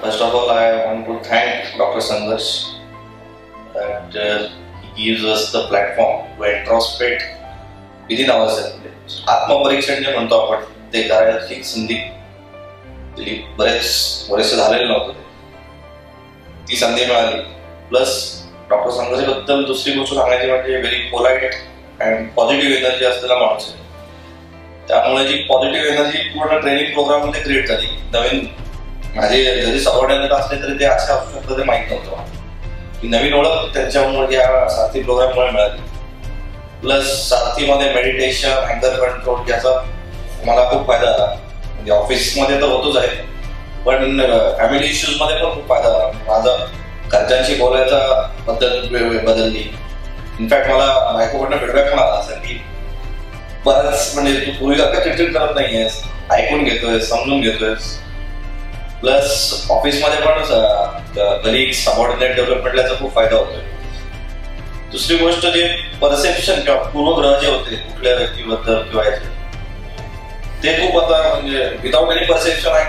First of all, I want to thank Dr. Sangharsh that he gives us the platform to introspect within ourselves. आत्मपरीक्षण जे म्हणतो आपण ते करायची संधी दिली. बरेच झालेलं नव्हतं ती संधी मिळाली. प्लस डॉक्टर संघर्ष बद्दल दुसरी गोष्ट सांगायची म्हणजे very polite and positive energy असलेला माणूस आहे. त्यामुळे जी पॉझिटिव्ह एनर्जी पूर्ण ट्रेनिंग प्रोग्राम मध्ये क्रिएट झाली. नवीन माझे जरी सबऑर्डिनेट असले तरी ते असे असू शकतं ते माहित नव्हतं. नवीन ओळख त्यांच्यामुळे या सारथी प्रोग्राममुळे मिळाली. प्लस सारथीमध्ये मेडिटेशन, अँगर कंट्रोल याचा मला खूप फायदा झाला. म्हणजे ऑफिसमध्ये तर होतोच आहे पण फॅमिली इश्यूज मध्ये पण खूप फायदा झाला. माझा घरच्यांशी बोलायचा पद्धत बदलली. इनफॅक्ट मला बायकोकडनं फीडबॅक पण आला असं की बरंच म्हणजे तू पूर्वीसारखं चिडचिड करत नाहीयेस, ऐकून घेतोय, समजून घेतोयस. प्लस ऑफिसमध्ये पण कलिग सबऑर्डिनेट डेव्हलपमेंटला खूप फायदा होतोय. दुसरी गोष्ट जे परसेप्शन किंवा पूर्वग्रह जे होते कुठल्या व्यक्तीबद्दल किंवा याचे ते खूप आता म्हणजे विदाउट एनी परसेप्शन आय